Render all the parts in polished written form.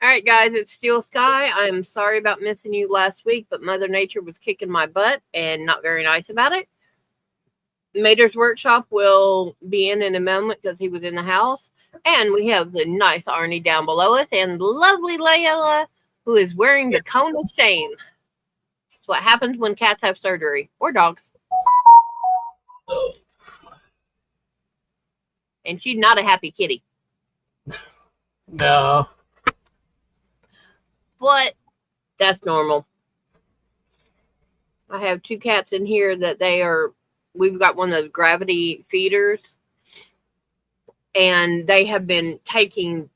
All right, guys, it's Steel Sky. I'm sorry about missing you last week, but Mother Nature was kicking my butt and not very nice about it. Mater's Workshop will be in a moment because he was in the house. And we have the nice Arnie down below us and lovely Layla, who is wearing the cone of shame. It's what happens when cats have surgery or dogs. And she's not a happy kitty. No. But that's normal. I have two cats in here that we've got one of those gravity feeders. And they have been taking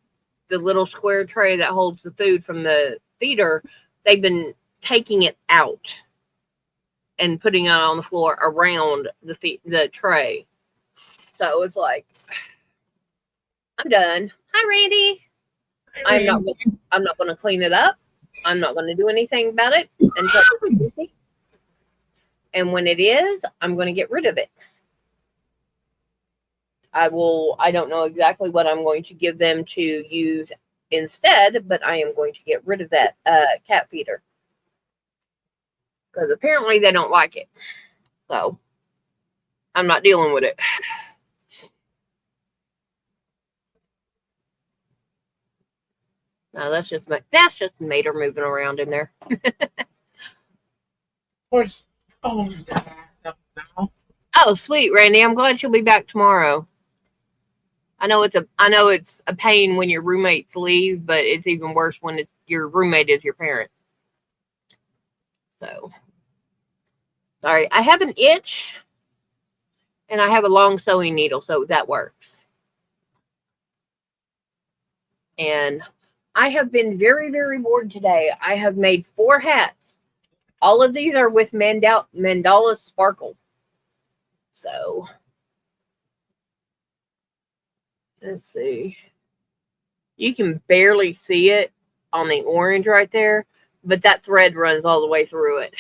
the little square tray that holds the food from the feeder. They've been taking it out and putting it on the floor around the tray. So it's like, I'm done. Hi, Randy. I'm not going to clean it up. I'm not going to do anything about it until it's empty. And when it is, I'm going to get rid of it. I don't know exactly what I'm going to give them to use instead, but I am going to get rid of that cat feeder. Because apparently they don't like it. So I'm not dealing with it. No, that's just Mater moving around in there. Where's he's got up now. Oh, sweet, Randy. I'm glad you'll be back tomorrow. I know it's a pain when your roommates leave, but it's even worse when your roommate is your parent. So, sorry. I have an itch, and I have a long sewing needle, so that works. And I have been very, very bored today. I have made 4 hats. All of these are with mandala sparkle. So, let's see. You can barely see it on the orange right there, but that thread runs all the way through it.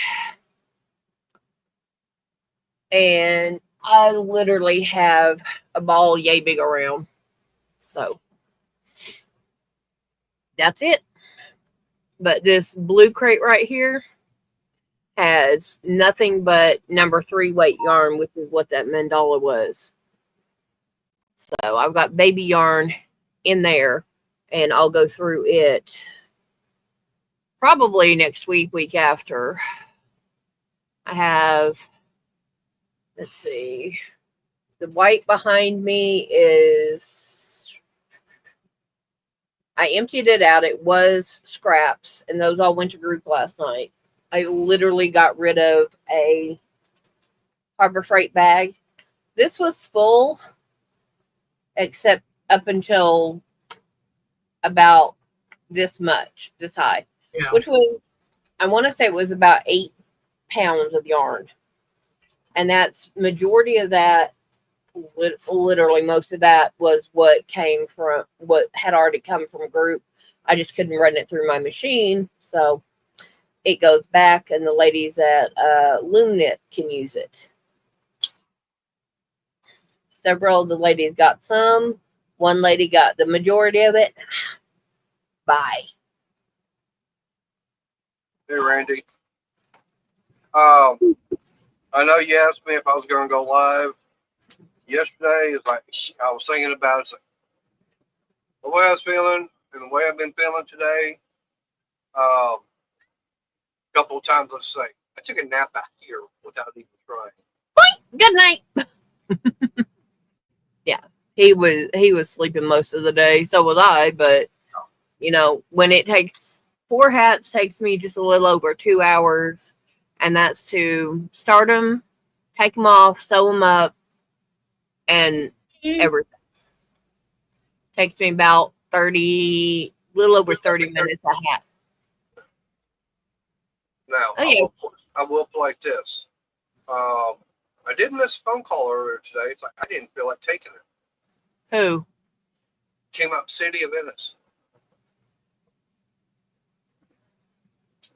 And I literally have a ball yay big around. So, that's it. But this blue crate right here has nothing but number 3 weight yarn, which is what that mandala was. So I've got baby yarn in there, and I'll go through it probably next week after. I have, let's see, the white behind me is, I emptied it out. It was scraps, and those all went to group last night. I literally got rid of a Harbor Freight bag. This was full, except up until about this high, which was, I want to say it was about 8 pounds of yarn. And that's majority of that, literally most of that was what had already come from group. I just couldn't run it through my machine. So it goes back, and the ladies at Loomknit can use it. Several of the ladies got some. One lady got the majority of it. Bye. Hey, Randy. I know you asked me if I was going to go live yesterday. It's like I was thinking about it. It's like, the way I was feeling and the way I've been feeling today. A couple of times, let's say, I took a nap out here without even trying. Good night. Yeah, he was sleeping most of the day. So was I. But when it takes 4 hats, takes me just a little over 2 hours, and that's to start them, take them off, sew them up, and everything. Takes me about little over 30 minutes a hat. Now, I will play like this. I did miss a phone call earlier today. It's like I didn't feel like taking it. Who? Came up City of Venice.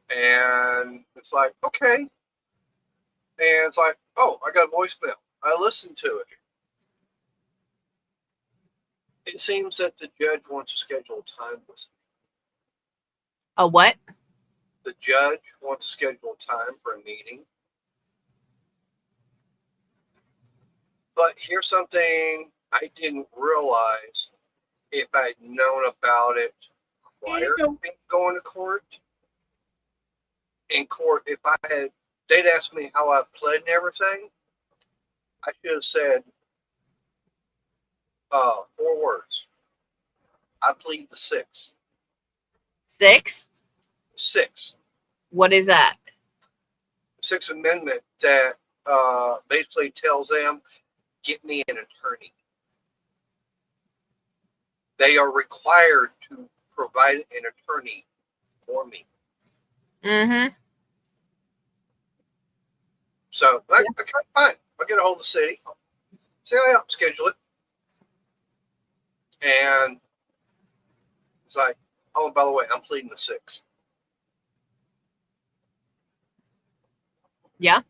And it's like, okay. And it's like, oh, I got a voicemail. I listened to it. It seems that the judge wants to schedule time with me. A what? The judge wants to schedule time for a meeting. But here's something I didn't realize. If I'd known about it prior to going to court, in court, if I had, they'd asked me how I pled and everything. I should have said 4 words. I plead the sixth. Sixth? 6. What is that? Sixth Amendment that basically tells them, get me an attorney. They are required to provide an attorney for me. Mm-hmm. So, okay, fine. I'll get a hold of the city. Say, I'll schedule it. And it's like, oh, by the way, I'm pleading the 6th. Yeah.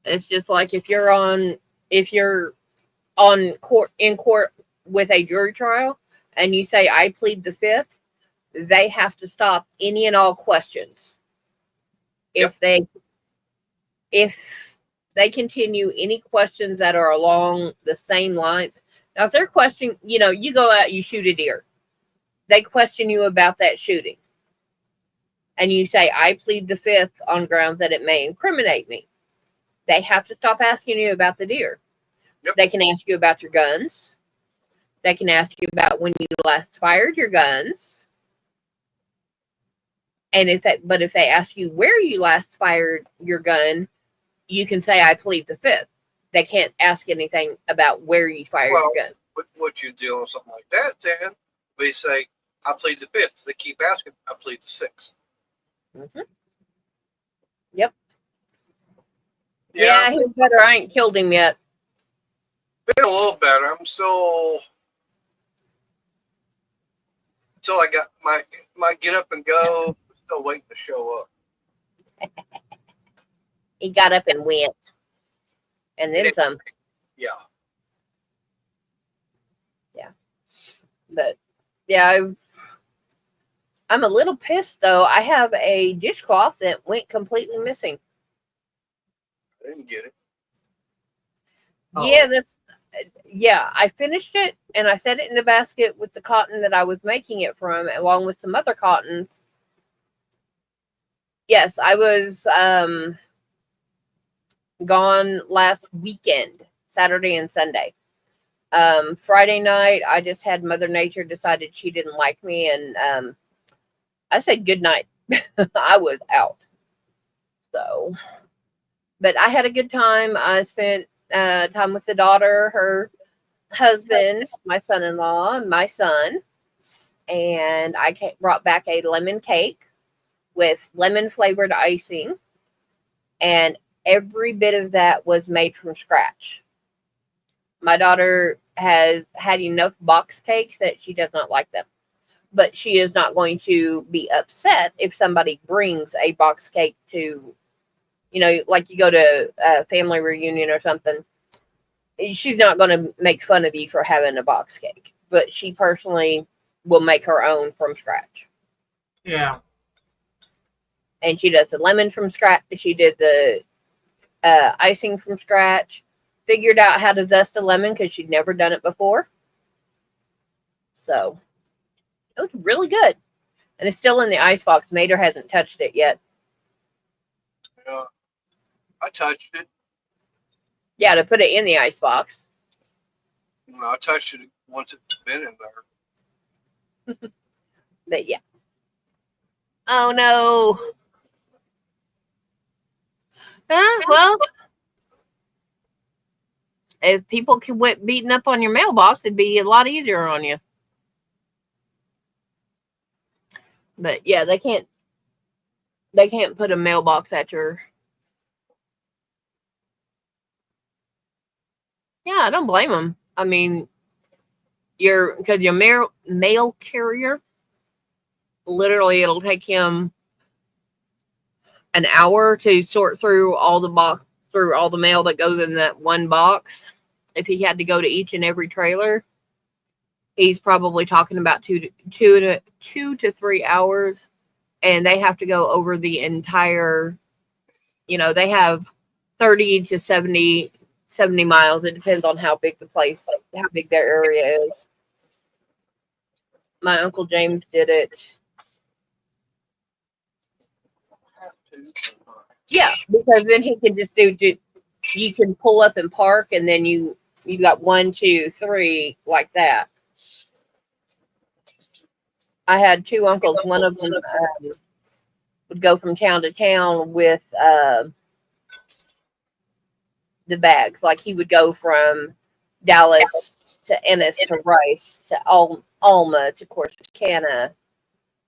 It's just like if you're on in court with a jury trial and you say, I plead the 5th, they have to stop any and all questions. If they continue any questions that are along the same lines. Now, if they're questioning, you go out, you shoot a deer. They question you about that shooting. And you say, I plead the 5th on grounds that it may incriminate me. They have to stop asking you about the deer. Yep. They can ask you about your guns. They can ask you about when you last fired your guns. And if they ask you where you last fired your gun, you can say, I plead the 5th. They can't ask anything about where you fired your gun. What you do on something like that, then we say, I plead the 5th. They keep asking, I plead the 6th. Mm-hmm. Yep. Yeah, he's better. I ain't killed him yet. Been a little better. I'm still until I got my get up and go. Still waiting to show up. He got up and went, and then some. Yeah. But yeah, I'm a little pissed though. I have a dishcloth that went completely missing. I didn't get it. Yeah, I finished it and I set it in the basket with the cotton that I was making it from, along with some other cottons. Yes, I was gone last weekend, Saturday and Sunday. Friday night, I just had Mother Nature decided she didn't like me, and I said good night. I was out. So, but I had a good time. I spent time with the daughter, her husband, my son-in-law, and my son. And I brought back a lemon cake with lemon-flavored icing. And every bit of that was made from scratch. My daughter has had enough box cakes that she does not like them. But she is not going to be upset if somebody brings a box cake to, like you go to a family reunion or something. She's not going to make fun of you for having a box cake. But she personally will make her own from scratch. Yeah. And she does the lemon from scratch. She did the icing from scratch. Figured out how to zest a lemon because she'd never done it before. So it was really good. And it's still in the icebox. Mater hasn't touched it yet. Yeah. I touched it. Yeah, to put it in the icebox. I touched it once it's been in there. But yeah. Oh no. Well, if people could quit beating up on your mailbox, it'd be a lot easier on you. But yeah, they can't put a mailbox at your. Yeah, I don't blame them. I mean, because your mail carrier, literally, it'll take him an hour to sort through all the mail that goes in that one box. If he had to go to each and every trailer, he's probably talking about 2 to 3 hours and they have to go over the entire, they have 30 to 70 miles. It depends on how big the place, how big their area is. My Uncle James did it. Yeah, because then he can just you can pull up and park, and then you got 1, 2, 3 like that. I had 2 uncles. One of them would go from town to town with the bags. Like he would go from Dallas to Ennis to Rice to Alma to Corsicana,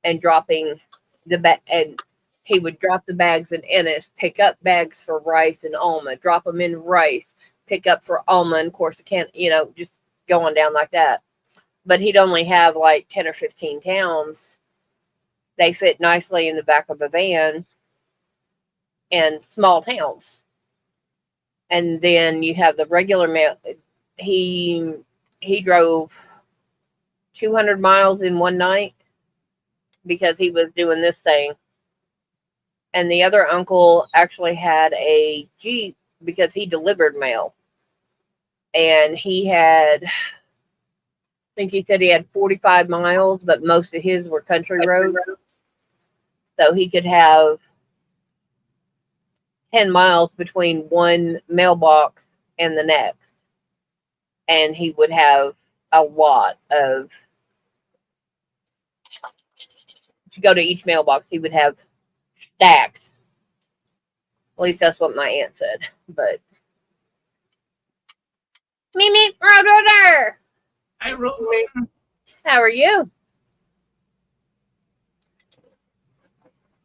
and dropping the bag. And he would drop the bags in Ennis, pick up bags for Rice and Alma, drop them in Rice, pick up for Alma and Corsicana. Just going down like that. But he'd only have like 10 or 15 towns. They fit nicely in the back of a van, and small towns. And then you have the regular mail. He drove 200 miles in one night because he was doing this thing. And the other uncle actually had a Jeep because he delivered mail. And he had, I think he said he had 45 miles, but most of his were country roads. So he could have 10 miles between one mailbox and the next. And he would have a lot of, to go to each mailbox, he would have stacks. At least that's what my aunt said. But Mimi Roadrunner, I wrote how are you?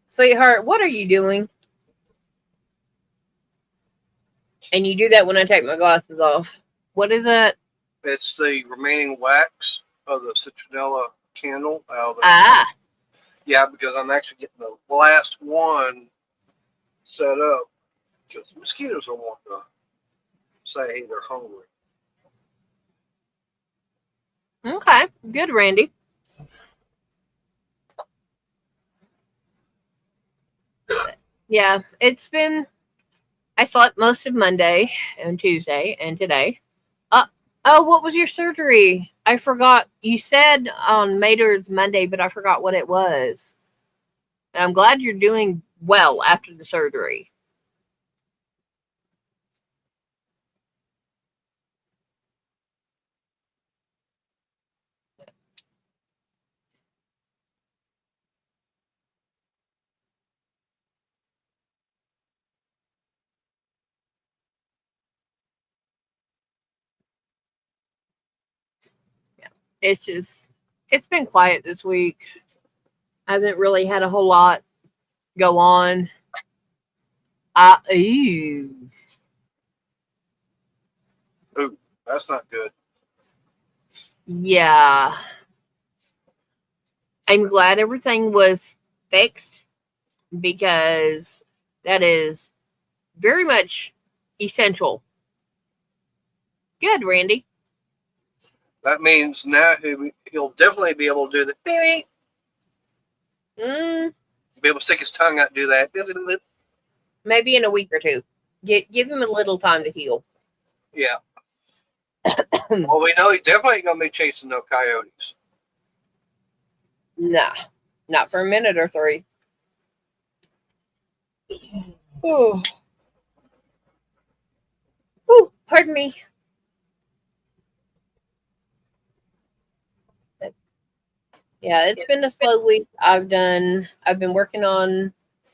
Sweetheart, what are you doing? And you do that when I take my glasses off. What is that? It's the remaining wax of the citronella candle out of the. Ah. Yeah, because I'm actually getting the last one set up because mosquitoes don't want to say they're hungry. Okay. Good, Randy. Yeah, I slept most of Monday and Tuesday and today. Oh, what was your surgery? I forgot. You said on Mater's Monday, but I forgot what it was. And I'm glad you're doing well after the surgery. Yeah, it's been quiet this week. I haven't really had a whole lot go on. Ooh. Ooh, that's not good. Yeah. I'm glad everything was fixed because that is very much essential. Good, Randy. That means now he'll definitely be able to do the beep, be able to stick his tongue out and do that. Maybe in a week or two. Give him a little time to heal. Yeah. Well, we know he's definitely going to be chasing no coyotes. Nah, not for a minute or 3. Oh. Ooh, pardon me. Yeah, it's been a slow week. I've been working on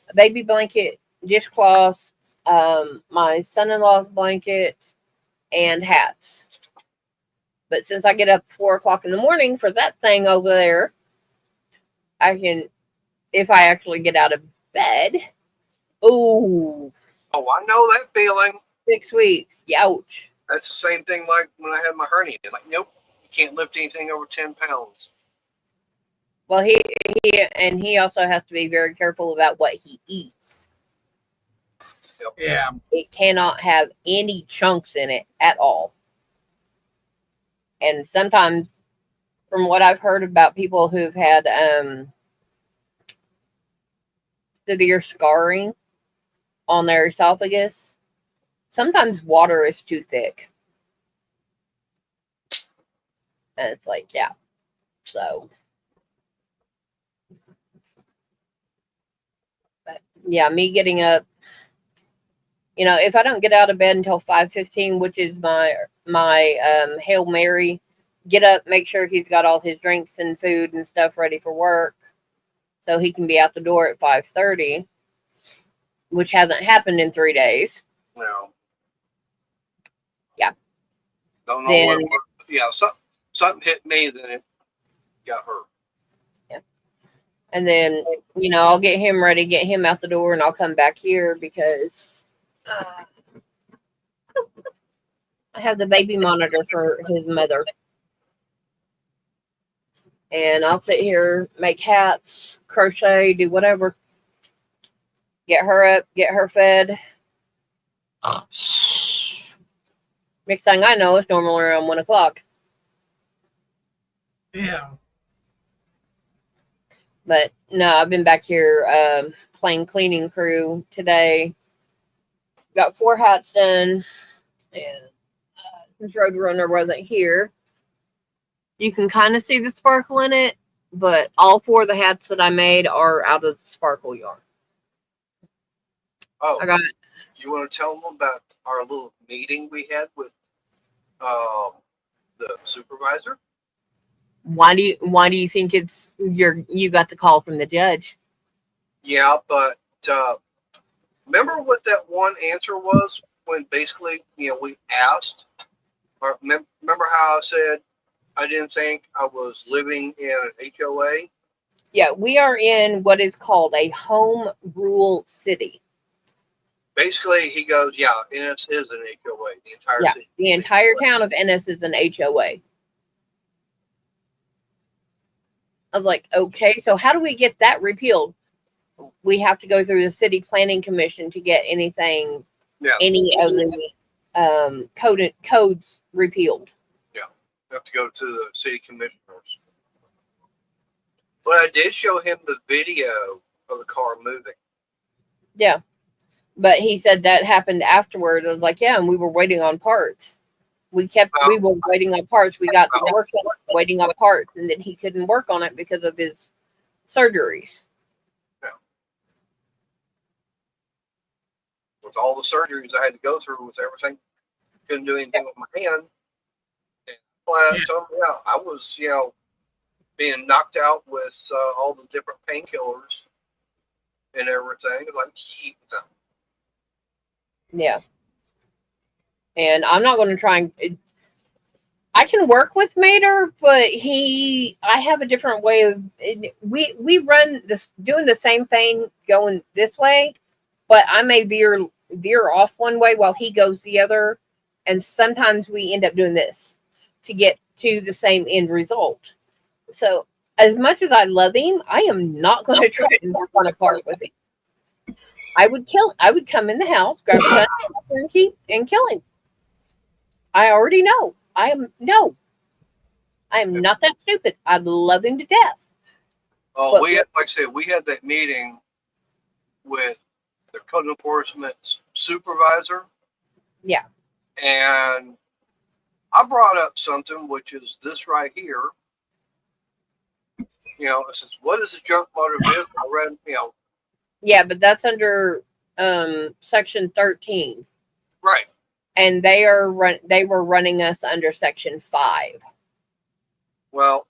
a baby blanket, dishcloths, my son-in-law's blanket, and hats. But since I get up 4 o'clock in the morning for that thing over there, I can, if I actually get out of bed. Ooh. Oh, I know that feeling. 6 weeks. Youch. That's the same thing like when I had my hernia. Like, nope, you can't lift anything over 10 pounds. Well, he also has to be very careful about what he eats. Yeah. It cannot have any chunks in it at all. And sometimes, from what I've heard about people who've had severe scarring on their esophagus, sometimes water is too thick. And it's like, yeah. So, but yeah, me getting up, if I don't get out of bed until 5:15, which is my Hail Mary, get up, make sure he's got all his drinks and food and stuff ready for work so he can be out the door at 5:30, which hasn't happened in 3 days. No. Yeah. Don't know Then, what. Yeah, something hit me, then it got hurt. yeah. And then, I'll get him ready, get him out the door, and I'll come back here because I have the baby monitor for his mother. And I'll sit here, make hats, crochet, do whatever. Get her up, get her fed. Next thing I know, it's normally around 1 o'clock. Yeah. But no, I've been back here playing cleaning crew today. Got 4 hats done. And since Roadrunner wasn't here, you can kind of see the sparkle in it. But all 4 of the hats that I made are out of the sparkle yarn. Oh, I got you want to tell them about our little meeting we had with the supervisor? Why do you think you got the call from the judge? Yeah, but remember what that one answer was when basically, we asked, or remember how I said I didn't think I was living in an HOA? Yeah, we are in what is called a home rule city. Basically, he goes, yeah, Ennis is an HOA. The entire city. The entire town of Ennis is an HOA. I was like, okay, so how do we get that repealed? We have to go through the city planning commission to get any of the codes repealed. Yeah, you have to go to the city commissioners. But I did show him the video of the car moving. Yeah, but he said that happened afterward. I was like, yeah, and we were waiting on parts. We were waiting on parts. We got to work waiting on parts, and then he couldn't work on it because of his surgeries. Yeah. With all the surgeries I had to go through with everything, couldn't do anything with my hand. And I told him, I was, being knocked out with all the different painkillers and everything. Like, yeah. And I'm not going to try and. I can work with Mater, but I have a different way of. We run this doing the same thing going this way, but I may veer off one way while he goes the other, and sometimes we end up doing this to get to the same end result. So, as much as I love him, I am not going to try and work on a part with him. I would come in the house, grab a gun and kill him. I already know. I am not that stupid. I love him to death. Oh, like I said, we had that meeting with the code enforcement supervisor. Yeah. And I brought up something, which is this right here. It says, what is a junk motor vehicle? I read, Yeah, but that's under section 13. Right. And they were running us under section 5. Well,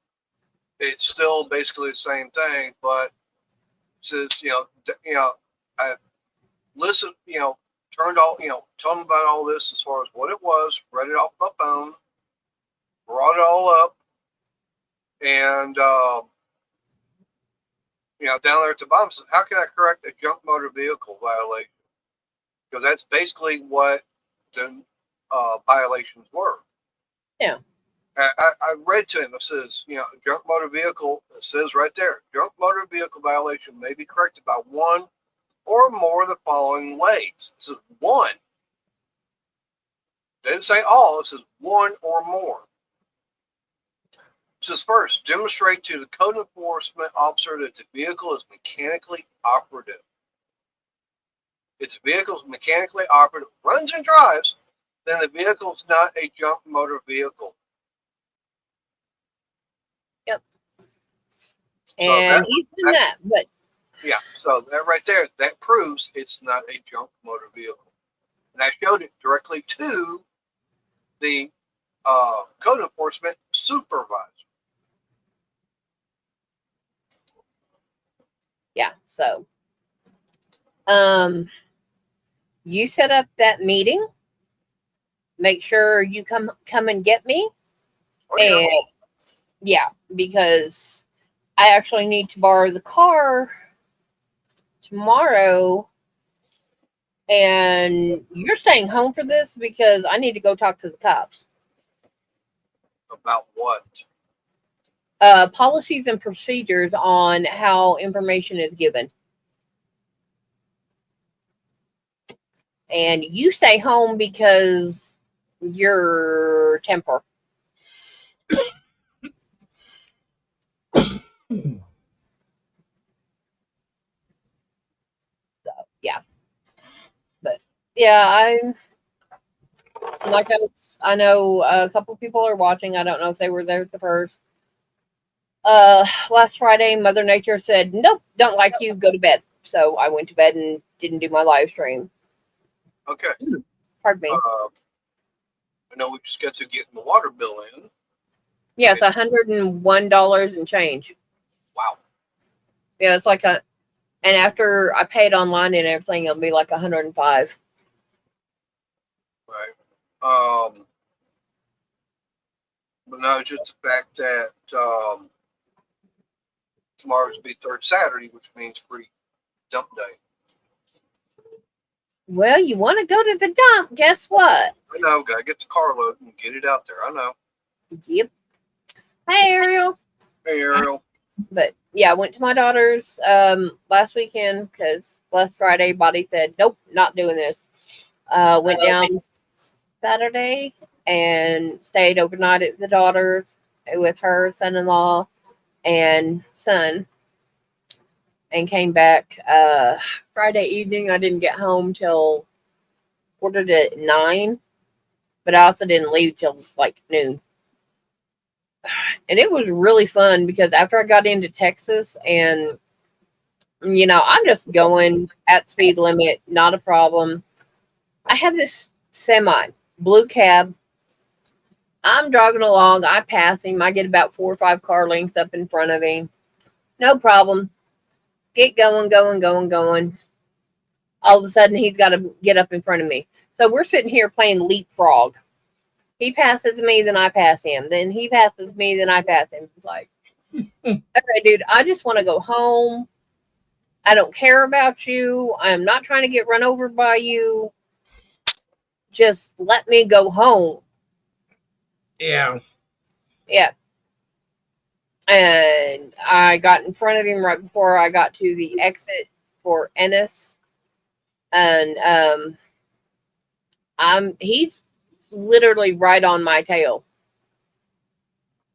it's still basically the same thing, but since I listened, turned all, told them about all this as far as what it was, read it off my phone, brought it all up, and down there at the bottom says, how can I correct a junk motor vehicle violation? Because that's basically what the violations were. Yeah. I read to him, it says, junk motor vehicle, it says right there, junk motor vehicle violation may be corrected by one or more of the following ways. It says one. It didn't say all, it says one or more. It says first, demonstrate to the code enforcement officer that the vehicle is mechanically operative. If the vehicle is mechanically operative, runs and drives, then the vehicle is not a junk motor vehicle. Yep. So And he's done that, but yeah, so that right there, that proves it's not a junk motor vehicle. And I showed it directly to the code enforcement supervisor. yeah, so you set up that meeting. Make sure you come and get me. Oh, yeah. And yeah, because I actually need to borrow the car tomorrow. And you're staying home for this because I need to go talk to the cops. About what? Policies and procedures on how information is given. And you stay home because your temper. So yeah, but yeah, I know a couple people are watching. I don't know if they were there at the first. Last Friday, Mother Nature said, "Nope, don't like you. Go to bed." So I went to bed and didn't do my live stream. Okay. Pardon me. I know we just got to getting the water bill in. Yeah, it's $101 and change. Wow. Yeah, it's like and after I paid online and everything, it'll be like 105. Right. But no, just the fact that tomorrow's be third Saturday, which means free dump day. Well, you want to go to the dump? Guess what? I know, gotta get the car loaded and get it out there. I know. Yep. Hey, Ariel. Hey, Ariel. But yeah, I went to my daughter's last weekend because last Friday, Body said, "Nope, not doing this." Went down Saturday and stayed overnight at the daughter's with her son-in-law and son, and came back Friday evening. I didn't get home till 9:45, but I also didn't leave till like noon. And it was really fun because after I got into Texas and I'm just going at speed limit, not a problem. I have this semi blue cab. I'm driving along. I pass him. I get about 4 or 5 car lengths up in front of him. No problem. Get going, going, going, going. All of a sudden, he's got to get up in front of me. So we're sitting here playing leapfrog. He passes me, then I pass him. Then he passes me, then I pass him. It's like, okay, dude, I just want to go home. I don't care about you. I'm not trying to get run over by you. Just let me go home. Yeah. Yeah. And I got in front of him right before I got to the exit for Ennis. And he's literally right on my tail.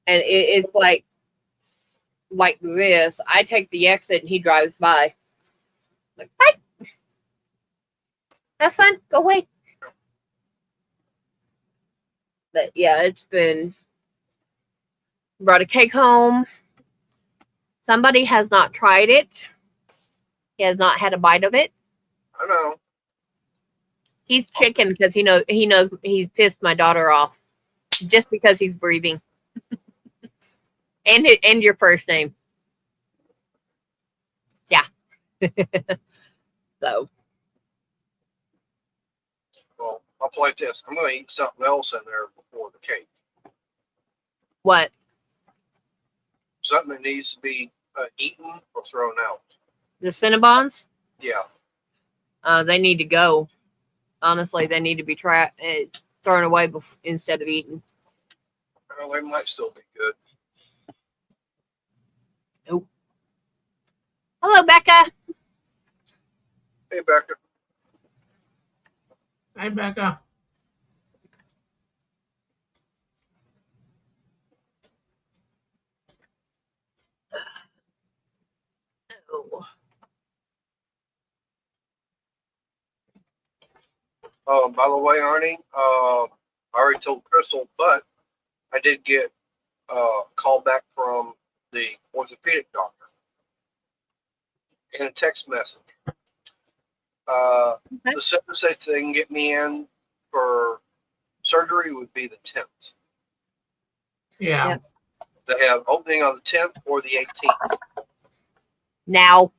And it's like this. I take the exit and he drives by. Like, hi. Have fun. Go away. But yeah, it's been brought a cake home. Somebody has not tried it. He has not had a bite of it. I know. He's chicken because he knows he's pissed my daughter off just because he's breathing. and your first name. Yeah. So. Well, I'll play this. I'm going to eat something else in there before the cake. What? Something that needs to be eaten or thrown out. The Cinnabons? Yeah. They need to go. Honestly, they need to be thrown away instead of eaten. Well, they might still be good. Nope. Hello, Becca. Hey, Becca. Hi, Becca. Oh. By the way, Arnie, I already told Crystal, but I did get a call back from the orthopedic doctor in a text message. Okay. The soonest they can get me in for surgery would be the 10th. Yeah. Yep. They have opening on the 10th or the 18th. Now.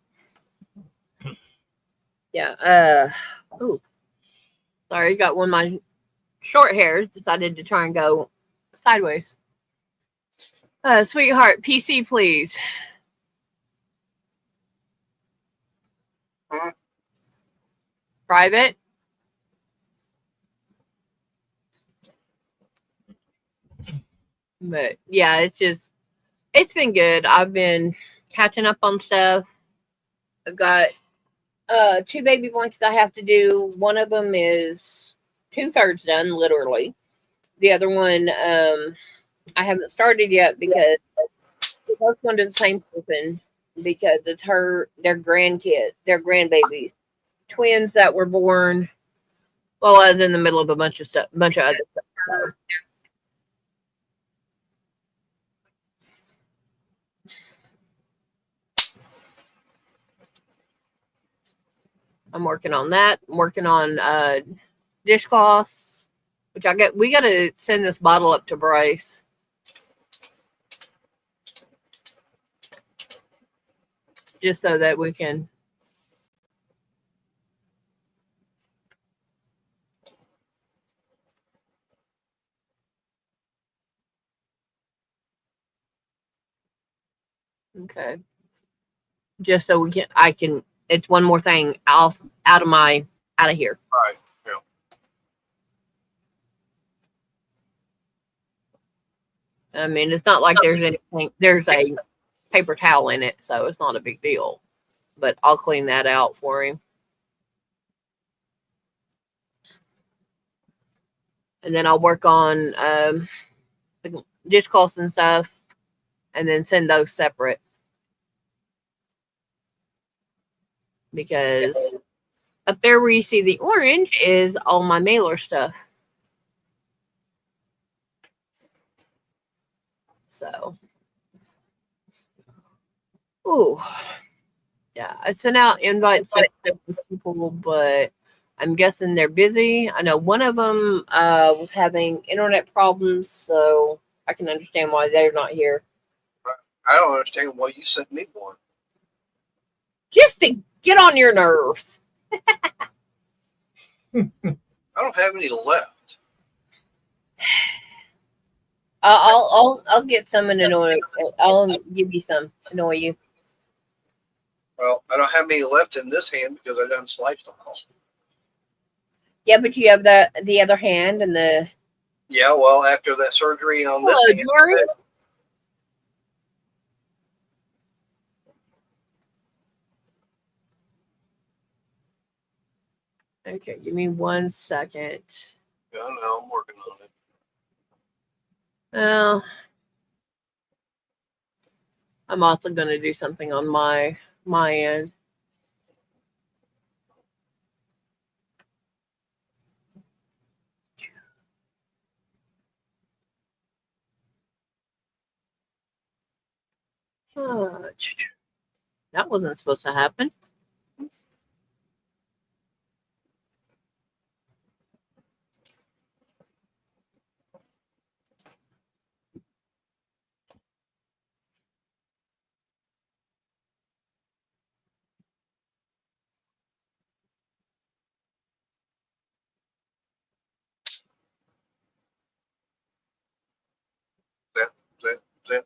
Yeah. Ooh. Sorry, got one of my short hairs. Decided to try and go sideways. Sweetheart, PC, please. Hmm? Private. But yeah, it's been good. I've been catching up on stuff. I've got 2 baby blankets I have to do. One of them is 2/3 done, literally. The other one, I haven't started yet because we're both going to the same person because it's their grandbabies, twins that were born. Well, I was in the middle of a bunch of other stuff. So. I'm working on that. I'm working on dishcloths, which we got to send this bottle up to Bryce. Just so that we can. Okay. Just so it's one more thing out of here. Right. Yeah. I mean, it's not like there's a paper towel in it, so it's not a big deal. But I'll clean that out for him. And then I'll work on the dishcloths and stuff, and then send those separate. Because up there where you see the orange is all my mailer stuff. So, ooh, yeah, I sent out invites to people, but I'm guessing they're busy. I know one of them was having internet problems, so I can understand why they're not here. I don't understand why you sent me one. Just to get on your nerves. I don't have any left. I'll get some and annoy. I'll give you some, annoy you. Well, I don't have any left in this hand because I done sliced them all. Yeah, but you have the other hand and the. Yeah, well, after that surgery on this hand, Dory. Okay, give me 1 second. yeah, no, I'm working on it. Well, I'm also going to do something on my end. That wasn't supposed to happen. That.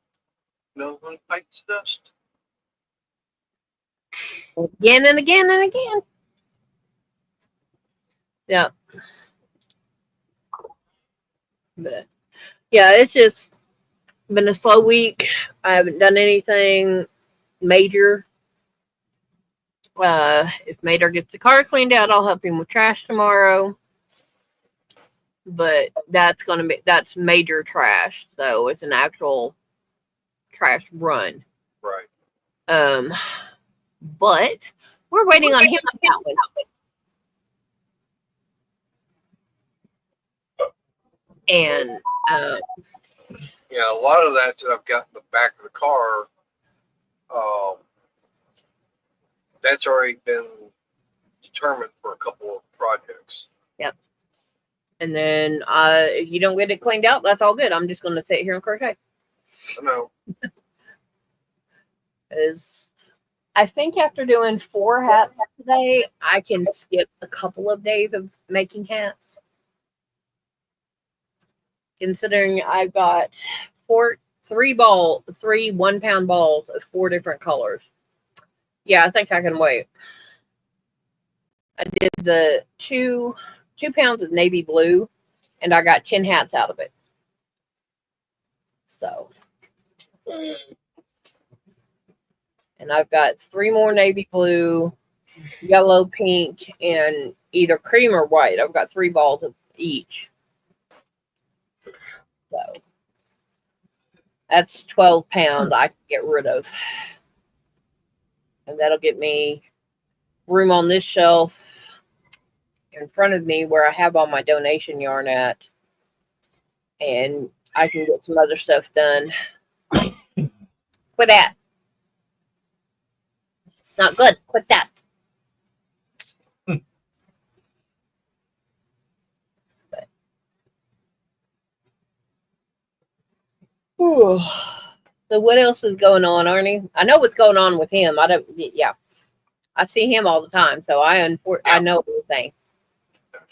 No one bites dust. Again and again and again. Yeah. But yeah, it's just been a slow week. I haven't done anything major. If Mater gets the car cleaned out, I'll help him with trash tomorrow. But that's major trash, so it's an actual trash run. Right. But we're waiting on him on that one. And Yeah, a lot of that I've got in the back of the car, that's already been determined for a couple of projects. yep. And then if you don't get it cleaned out, that's all good. I'm just going to sit here and crochet. I know. I think after doing 4 hats today, I can skip a couple of days of making hats. Considering I've got 3 1-pound balls of 4 different colors. Yeah, I think I can wait. I did the 2 pounds of navy blue, and I got 10 hats out of it. So, and I've got 3 more navy blue, yellow, pink, and either cream or white. I've got 3 balls of each. So that's 12 pounds I can get rid of. And that'll get me room on this shelf in front of me where I have all my donation yarn at. And I can get some other stuff done. Quit that. It's not good. Quit that. Ooh. So what else is going on, Arnie? I know what's going on with him. I see him all the time, so I know everything.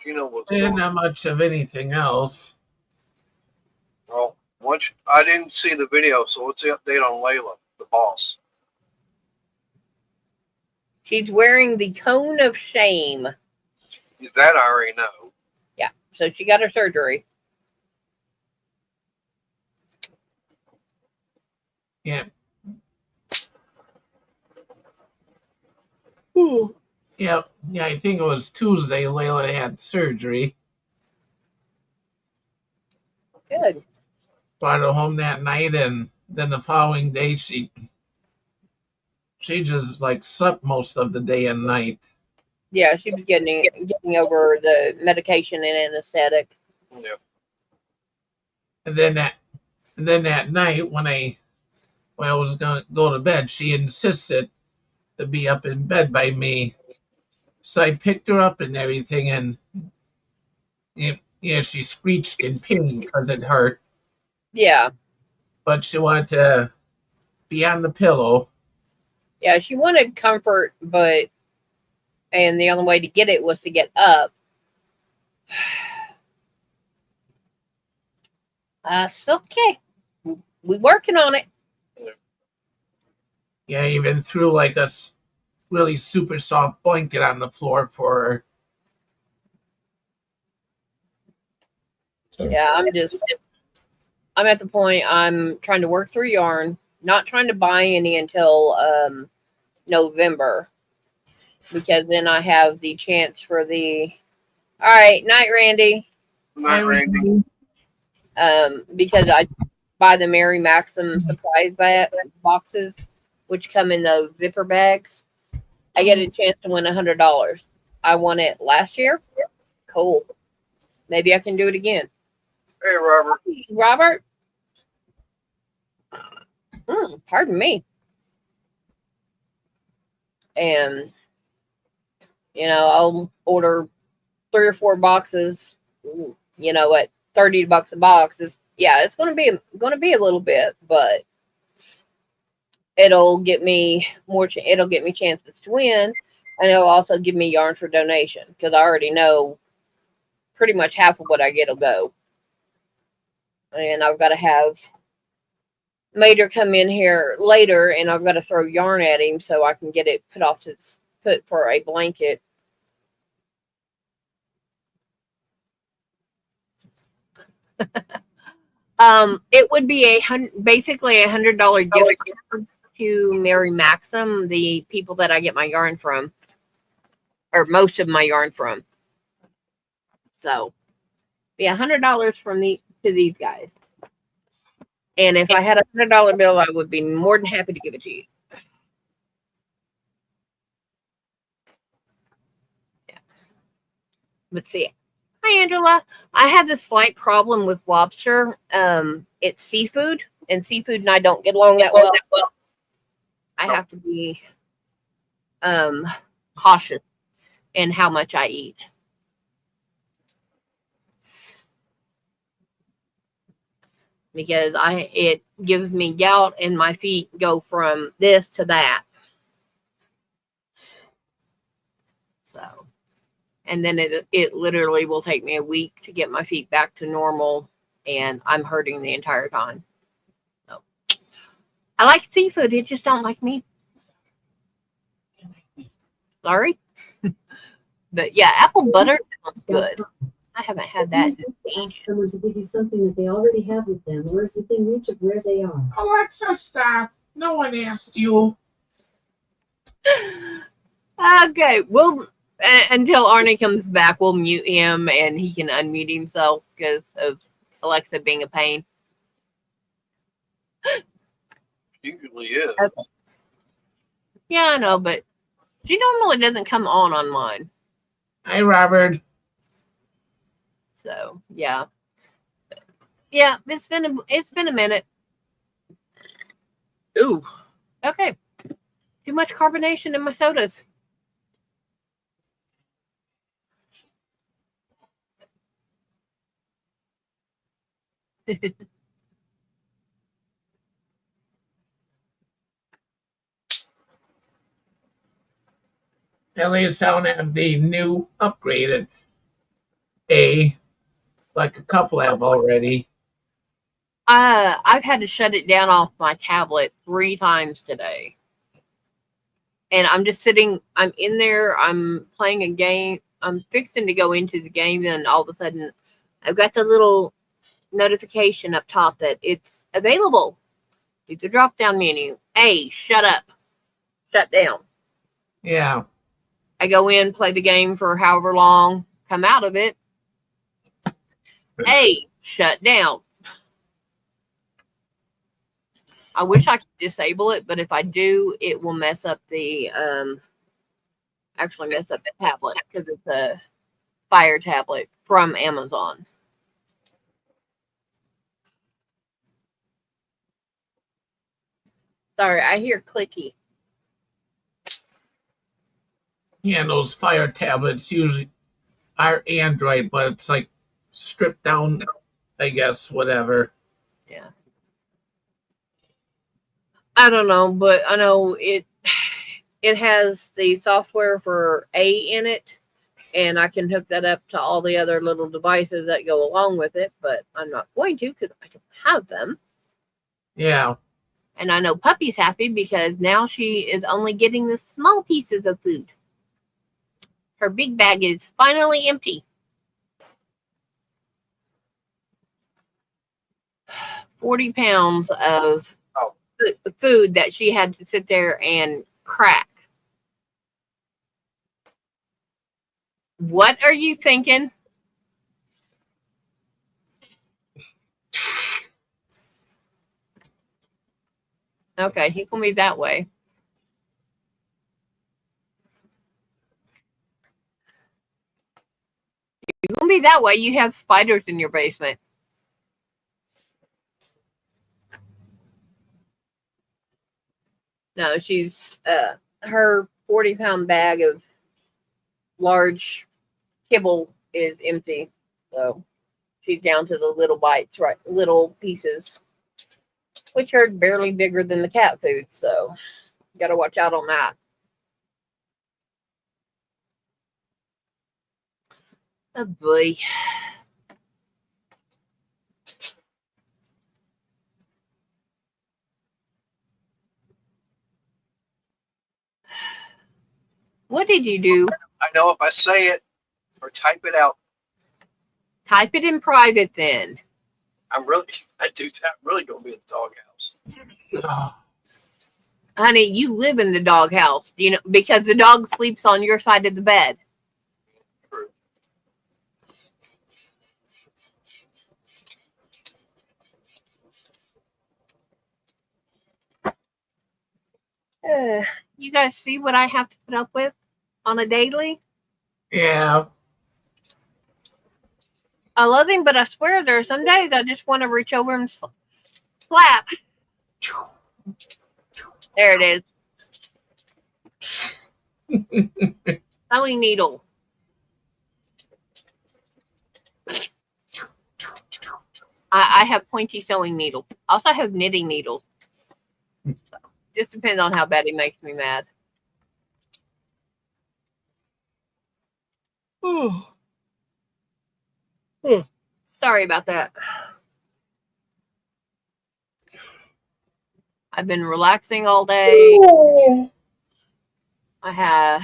You know what's And going on. not much of anything else. Well, I didn't see the video, so what's the update on Layla, the boss? She's wearing the cone of shame. That I already know. Yeah, so she got her surgery. Yeah. Ooh. Yeah, I think it was Tuesday Layla had surgery. Good. Brought her home that night, and then the following day she just like slept most of the day and night. Yeah, she was getting over the medication and anesthetic. Yeah. And then that night when I was gonna go to bed, she insisted to be up in bed by me. So I picked her up and everything, and she screeched in pain because it hurt. Yeah. But she wanted to be on the pillow. Yeah, she wanted comfort, and the only way to get it was to get up. It's okay. We're working on it. Yeah, I even threw like a really super soft blanket on the floor for her. Yeah, I'm at the point I'm trying to work through yarn, not trying to buy any until November, because then I have the chance for all right, night, Randy. Night, Randy. Because I buy the Mary Maxim surprise boxes, which come in those zipper bags. I get a chance to win $100. I won it last year. Cool. Maybe I can do it again. Hey, Robert. Robert? Pardon me. And, I'll order 3 or 4 boxes, at $30 a box. It's going to be a little bit, but it'll get me chances to win, and it'll also give me yarn for donation, because I already know pretty much half of what I get will go. And I've got to have Mater come in here later, and I've got to throw yarn at him so I can get it put for a blanket. It would be basically $100 gift card to Mary Maxim, the people that I get my yarn from, or most of my yarn from. So, be $100 to these guys. And if I had a $100 bill, I would be more than happy to give it to you. Yeah. But see, Hi, Angela. I have this slight problem with lobster. It's seafood, and seafood and I don't get along that well. I have to be um cautious in how much I eat. Because it gives me gout and my feet go from this to that. So, and then it literally will take me a week to get my feet back to normal, and I'm hurting the entire time. So, I like seafood, it just don't like me. Sorry, but yeah, apple butter sounds good. I haven't had that in ages. Someone to give you something that they already have with them or is within reach of where they are. Alexa, stop. No one asked you. Okay, well, until Arnie comes back, we'll mute him and he can unmute himself because of Alexa being a pain. Usually is. Okay. Yeah, I know, but she normally doesn't come on mine. Hi, Robert. So yeah, it's been a minute. Ooh, okay. Too much carbonation in my sodas. At least I don't have the new upgraded A, like a couple have already. I've had to shut it down off my tablet 3 times today. And I'm just sitting, I'm in there, I'm playing a game, I'm fixing to go into the game, and all of a sudden I've got the little notification up top that it's available. Use the drop down menu. A, shut up. Shut down. Yeah. I go in, play the game for however long, come out of it. A, shut down. I wish I could disable it, but if I do, it will mess up the tablet because it's a Fire tablet from Amazon. Sorry, I hear clicky. Yeah, and those Fire tablets usually are Android, but it's like stripped down, I guess, whatever. Yeah. I don't know, but I know it has the software for A in it, and I can hook that up to all the other little devices that go along with it, but I'm not going to because I don't have them. Yeah. And I know Puppy's happy because now she is only getting the small pieces of food. Her big bag is finally empty. 40 pounds of food that she had to sit there and crack. What are you thinking? Okay, he can be that way. You're gonna be that way. You have spiders in your basement. No, she's her 40-pound bag of large kibble is empty. So she's down to the little bites, right? Little pieces, which are barely bigger than the cat food. So you got to watch out on that. Oh boy. What did you do? I know if I say it or type it out, Type it in private then. I do that. I'm really gonna be in the doghouse. Honey, you live in the doghouse, you know, because the dog sleeps on your side of the bed. True. You guys see what I have to put up with on a daily? Yeah. I love him, but I swear there are some days I just want to reach over and slap. There it is. Sewing needle. I have pointy sewing needle. I also have knitting needles. So, just depends on how bad he makes me mad. Sorry about that. I've been relaxing all day. I have.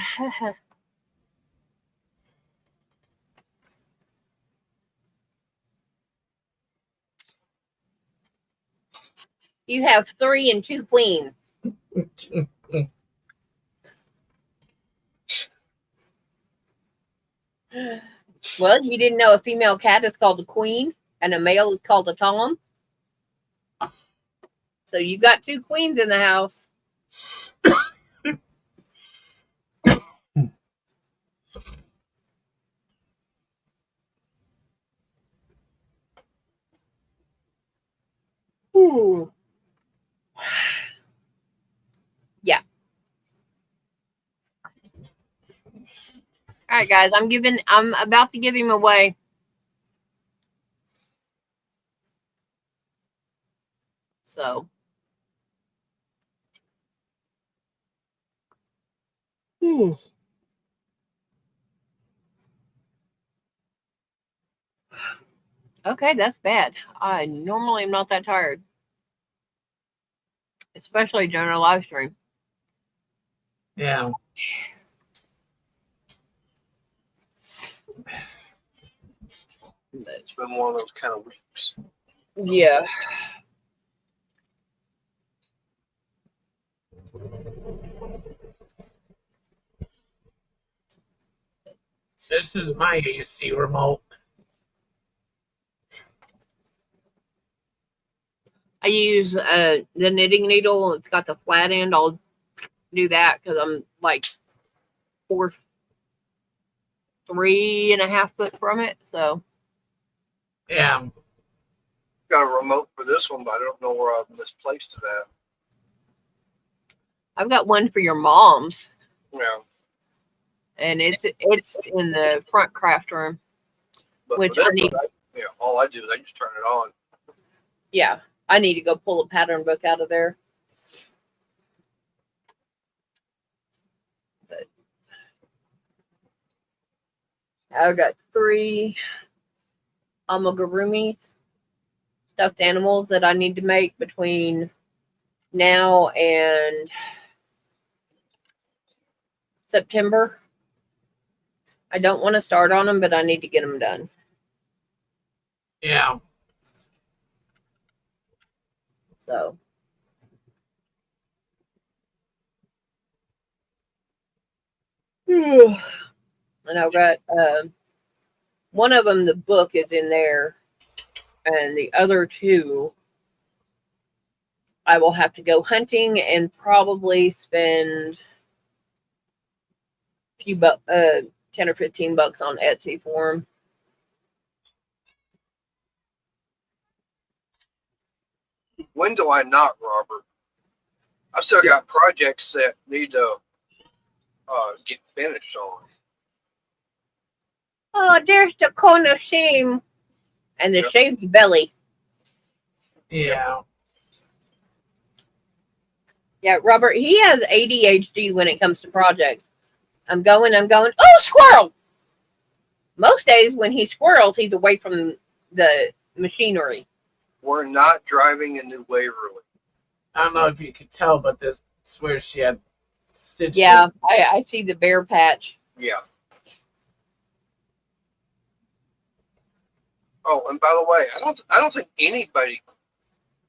You have 3 and 2 queens. Well, you didn't know a female cat is called a queen and a male is called a tom. So you got 2 queens in the house. Ooh. Yeah. All right, guys. I'm about to give him away. So. Ooh. Okay, that's bad. I normally am not that tired, especially during a live stream. Yeah. It's been one of those kind of weeks. Yeah. This is my AC remote. I use the knitting needle. It's got the flat end. I'll do that because I'm like 3.5 foot from it. So Yeah. Got a remote for this one, but I don't know where I've misplaced it at. I've got one for your mom's, Yeah. and it's in the front craft room. But Which for this I need. one, all I do is I just turn it on. Yeah, I need to go pull a pattern book out of there. But I've got 3 amigurumis, stuffed animals that I need to make between now and September. I don't want to start on them, but I need to get them done. Yeah. So. And I've got one of them, the book is in there, and the other 2 I will have to go hunting and probably spend a few 10 or 15 bucks on Etsy for them. When do I not, Robert? I still got projects that need to get finished on. Oh, there's the cone of shame and the Yep. shaved belly. Yeah. Yeah, Robert, he has ADHD when it comes to projects. I'm going, oh, squirrel! Most days when he squirrels, he's away from the machinery. We're not driving in New Waverly. I don't know if you could tell, but this is where she had stitches. Yeah, I see the bare patch. Yeah. Oh, and by the way, I don't think anybody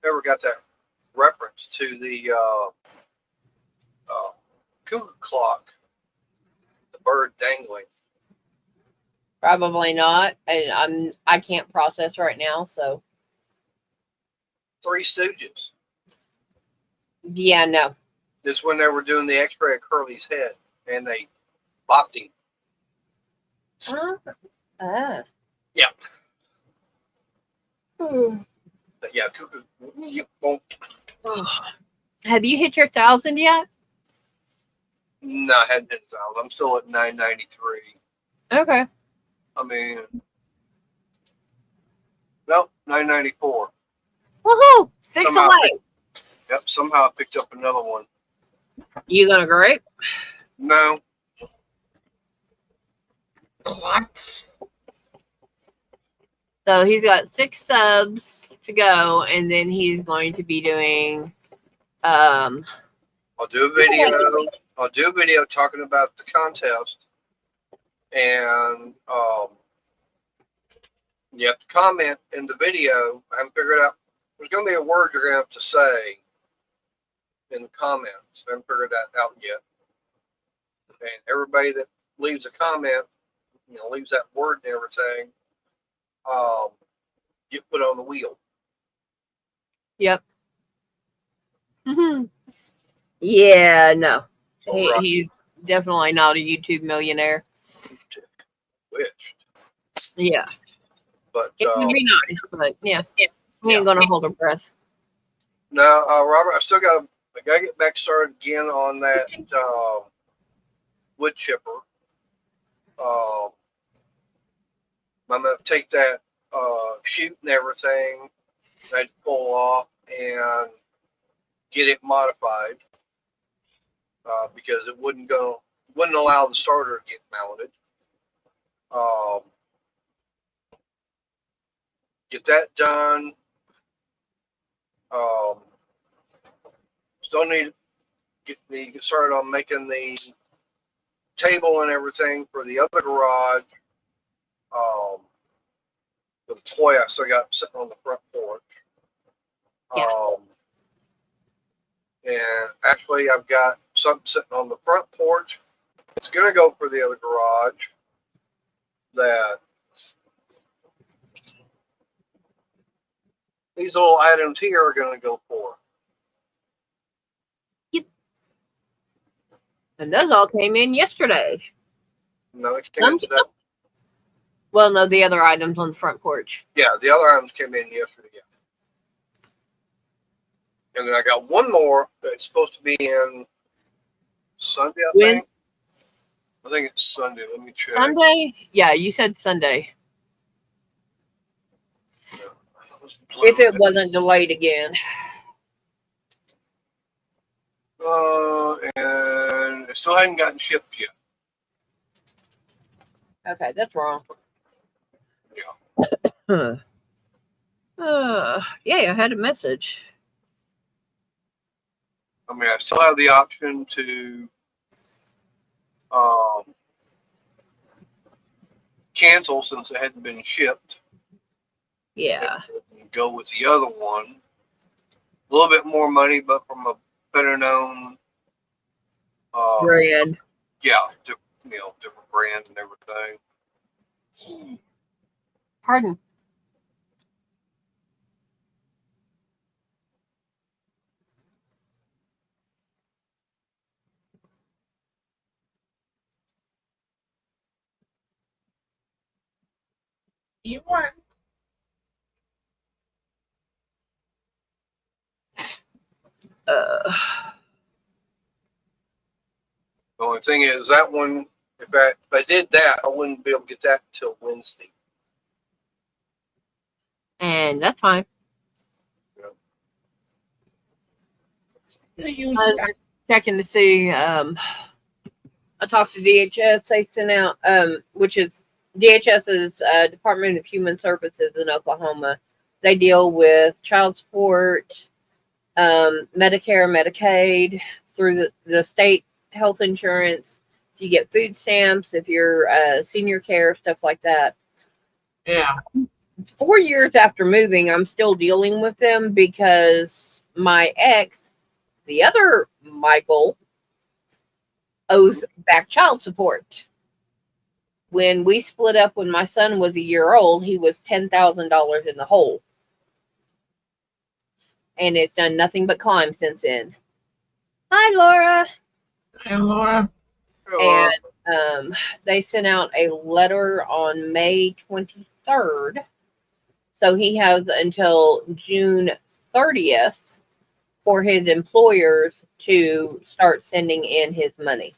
ever got that reference to the cuckoo clock, the bird dangling. Probably not. And I can't process right now, so. 3 Stooges. Yeah, no. This when they were doing the X-ray of Curly's head, and they bopped him. Yeah. But yeah, cuckoo. You won't. Have you hit your 1,000 yet? No, I hadn't hit 1,000. I'm still at 993. Okay. I mean, nope, 994. Woohoo! 6 Somehow, away. Yep, somehow I picked up another one. You gonna grape? No, What? So he's got 6 subs to go, and then he's going to be doing I'll do a video. I'll do a video talking about the contest, and you have to comment in the video. I haven't figured out. There's going to be a word you're going to have to say in the comments. I haven't figured that out yet. And everybody that leaves a comment, leaves that word and everything, get put on the wheel. Yep. Yeah, no. Right. He's definitely not a YouTube millionaire. Which, Yeah. but It would be nice, but yeah. We ain't gonna hold our breath. no, Robert, I gotta get back started again on that wood chipper. I'm gonna take that chute and everything that pull off and get it modified because it wouldn't allow the starter to get mounted. Get that done. Still need to get started on making the table and everything for the other garage. For the toy I still got sitting on the front porch. And actually I've got something sitting on the front porch. It's gonna go for the other garage. That these little items here are gonna go for. And those all came in yesterday. No, it came in today. Well, no, the other items on the front porch. Yeah, the other items came in yesterday. Yeah. And then I got one more that's supposed to be in Sunday, I think. I think it's Sunday. Let me check. Sunday? Yeah, you said Sunday. If it wasn't delayed again. And it still hadn't gotten shipped yet. Okay, that's wrong. Yeah. Yeah, I had a message. I mean, I still have the option to cancel since it hadn't been shipped. Yeah. And go with the other one. A little bit more money, but from a better known Brand. Yeah, different brand and everything. Pardon. You won. The only thing is that one, if I did that, I wouldn't be able to get that until Wednesday. And that's fine. You use I was checking to see. I talked to DHS. They sent out, which is DHS's Department of Human Services in Oklahoma. They deal with child support, Medicare, Medicaid, through the state health insurance. If you get food stamps, if you're senior care, stuff like that. Yeah. 4 years after moving, I'm still dealing with them because my ex, the other Michael, owes back child support. When we split up when my son was a year old, he was $10,000 in the hole. And it's done nothing but climb since then. Hi, Laura. Hi, Laura. And they sent out a letter on May 23rd So he has until June 30th for his employers to start sending in his money.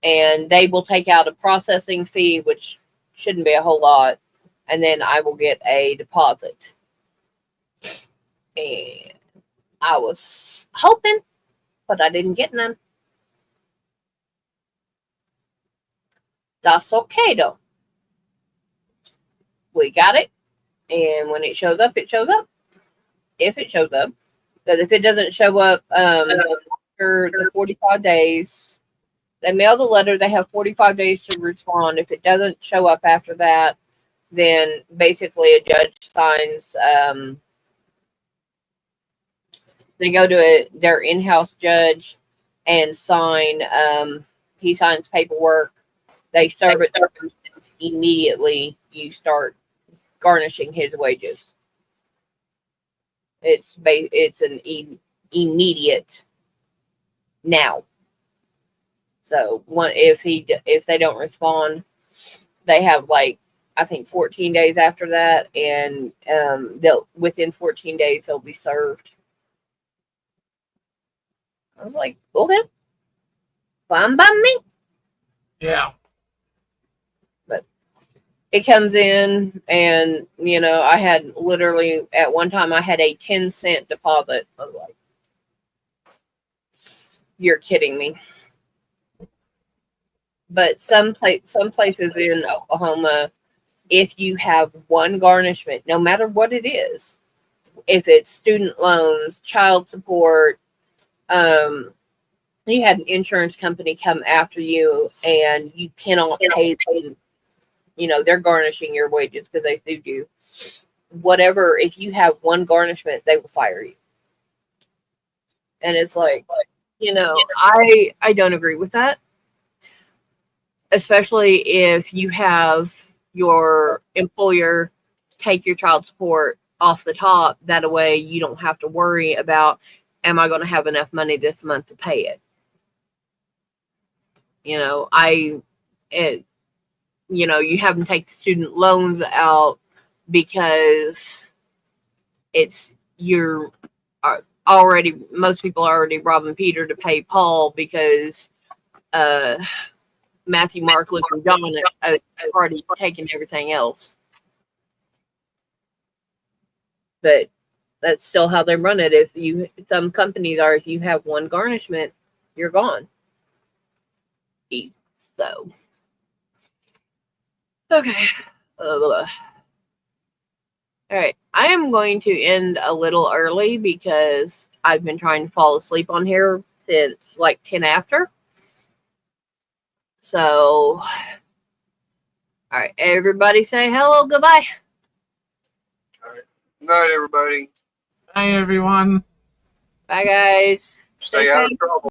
And they will take out a processing fee, which shouldn't be a whole lot, and then I will get a deposit. And I was hoping, but I didn't get none. That's okay though. We got it, and when it shows up, it shows up. If it shows up, because if it doesn't show up after the 45 days, they mail the letter. They have 45 days to respond. If it doesn't show up after that, then basically a judge signs. They go to their in-house judge and sign. He signs paperwork. They serve it immediately. You start garnishing his wages. It's an immediate now. So if they don't respond, they have like I think 14 days after that, and they'll within 14 days they'll be served. I was like, okay, fine by me. Yeah. But it comes in, and I had literally at one time I had a 10-cent deposit. I was like, you're kidding me. But some places in Oklahoma, if you have one garnishment, no matter what it is, if it's student loans, child support, you had an insurance company come after you and you cannot pay them, they're garnishing your wages because they sued you. Whatever, if you have one garnishment, they will fire you. And it's like, I don't agree with that. Especially if you have your employer take your child support off the top. That way you don't have to worry about, am I going to have enough money this month to pay it? You have them take student loans out because most people are already robbing Peter to pay Paul because Matthew, Mark, Luke, and John have already taken everything else. But that's still how they run it. Some companies are, if you have one garnishment, you're gone. So, okay. All right. I am going to end a little early because I've been trying to fall asleep on here since like 10 after. So, all right, everybody say hello, goodbye. All right. Good night, everybody. Hi, everyone. Bye, guys. Stay out of trouble.